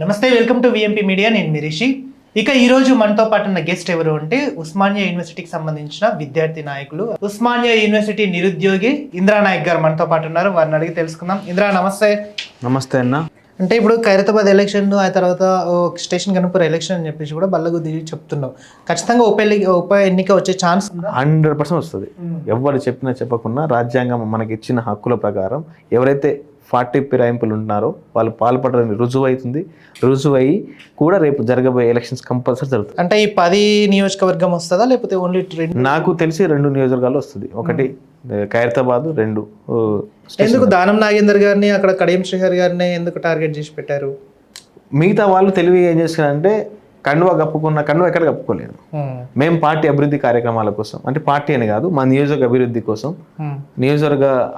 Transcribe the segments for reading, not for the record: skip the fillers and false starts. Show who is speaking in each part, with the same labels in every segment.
Speaker 1: నమస్తే, welcome to విఎంపీ media. నేను మీ రిషి. ఇక ఈరోజు మనతో పాటు ఉన్న గెస్ట్ ఎవరు అంటే ఉస్మానియా యూనివర్సిటీకి సంబంధించిన విద్యార్థి నాయకులు, ఉస్మానియా యూనివర్సిటీ నిరుద్యోగి ఇంద్రా నాయక్ గారు మనతో పాటు ఉన్నారు. వారిని అడిగి తెలుసుకుందాం. ఇంద్రా, నమస్తే.
Speaker 2: నమస్తే అన్న.
Speaker 1: అంటే ఇప్పుడు ఖైరతాబాద్ ఎలక్షన్, ఆ తర్వాత స్టేషన్ గణపూర్ ఎలక్షన్ అని చెప్పేసి కూడా బల్లగుద్ది చెప్తున్నావు. ఖచ్చితంగా ఉప ఎన్నిక వచ్చే ఛాన్స్
Speaker 2: 100% వస్తుంది. ఎవరు చెప్పినా చెప్పకుండా రాజ్యాంగం మనకి ఇచ్చిన హక్కుల ప్రకారం ఎవరైతే 40 ఫిరాయింపులు ఉంటున్నారో వాళ్ళు పాల్పడని రుజువై కూడా రేపు జరగబోయే ఎలక్షన్స్ కంపల్సరీ జరుగుతుంది.
Speaker 1: అంటే ఈ 10 నియోజకవర్గం వస్తుందా లేకపోతే ఓన్లీ 2?
Speaker 2: నాకు తెలిసి 2 నియోజకవర్గాలు వస్తుంది. ఒకటి ఖైరతాబాద్, 2
Speaker 1: ఎందుకు దానం నాగేందర్ గారిని, అక్కడ కడియం శ్రీహర్ గారిని ఎందుకు టార్గెట్ చేసి పెట్టారు?
Speaker 2: మిగతా వాళ్ళు తెలివి ఏం చేస్తున్నారంటే కండువా ఎక్కడ కప్పుకోలేదు. మేము పార్టీ అభివృద్ధి కార్యక్రమాల కోసం, అంటే పార్టీ అని కాదు, మా నియోజకవర్గ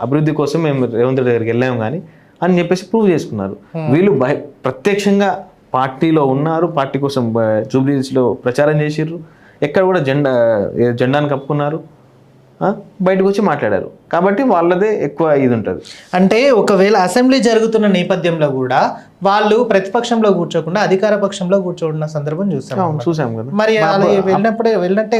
Speaker 2: అభివృద్ధి కోసం మేము రేవంత్ రెడ్డి దగ్గరికి వెళ్ళాము కానీ అని చెప్పేసి ప్రూవ్ చేసుకున్నారు. వీళ్ళు ప్రత్యక్షంగా పార్టీలో ఉన్నారు, పార్టీ కోసం జూబ్లీహిల్స్లో ప్రచారం చేసిర్రు, ఎక్కడ కూడా జెండాను కప్పుకున్నారు, బయటకు వచ్చి మాట్లాడారు. కాబట్టి వాళ్ళదే ఎక్కువ ఇది ఉంటుంది. అంటే
Speaker 1: ఒకవేళ అసెంబ్లీ జరుగుతున్న నేపథ్యంలో కూడా వాళ్ళు ప్రతిపక్షంలో కూర్చోకుండా అధికార పక్షంలో కూర్చోన్న సందర్భం చూసాం కదా. మరి వెళ్ళినట్టే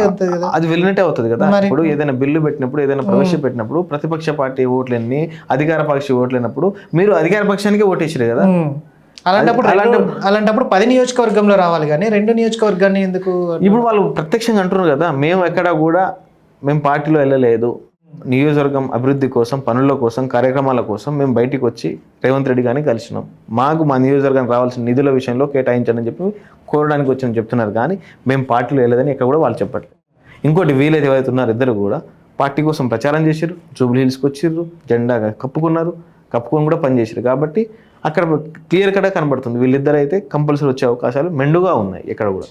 Speaker 2: అవుతుంది కదా. ఇప్పుడు ఏదైనా బిల్లు పెట్టినప్పుడు, ఏదైనా ప్రవేశపెట్టినప్పుడు ప్రతిపక్ష పార్టీ ఓట్లన్నీ అధికార పక్షి ఓట్లైనప్పుడు మీరు అధికార పక్షానికి ఓటేసారు కదా.
Speaker 1: అలాంటప్పుడు 10 నియోజకవర్గంలో రావాలి కానీ 2 నియోజకవర్గాన్ని ఎందుకు?
Speaker 2: ఇప్పుడు వాళ్ళు ప్రత్యక్షంగా అంటున్నారు కదా, మేము పార్టీలో వెళ్ళలేదు, నియోజకవర్గం అభివృద్ధి కోసం, పనుల కోసం, కార్యక్రమాల కోసం మేము బయటికి వచ్చి రేవంత్ రెడ్డి గారిని కలిసినాం, మాకు మా నియోజకవర్గానికి రావాల్సిన నిధుల విషయంలో కేటాయించని చెప్పి కోరడానికి వచ్చి చెప్తున్నారు కానీ మేము పార్టీలో వెళ్ళలేదని ఎక్కడ కూడా వాళ్ళు చెప్పట్లేదు. ఇంకోటి వీలైతే ఎవరైతే ఉన్నారు ఇద్దరు కూడా పార్టీ కోసం ప్రచారం చేసిర్రు, జూబ్లీహిల్స్కి వచ్చిర్రు, జెండా కప్పుకొని కూడా పనిచేసారు. కాబట్టి అక్కడ క్లియర్ కట్గా కనబడుతుంది వీళ్ళిద్దరైతే కంపల్సరీ వచ్చే అవకాశాలు మెండుగా ఉన్నాయి ఎక్కడ కూడా.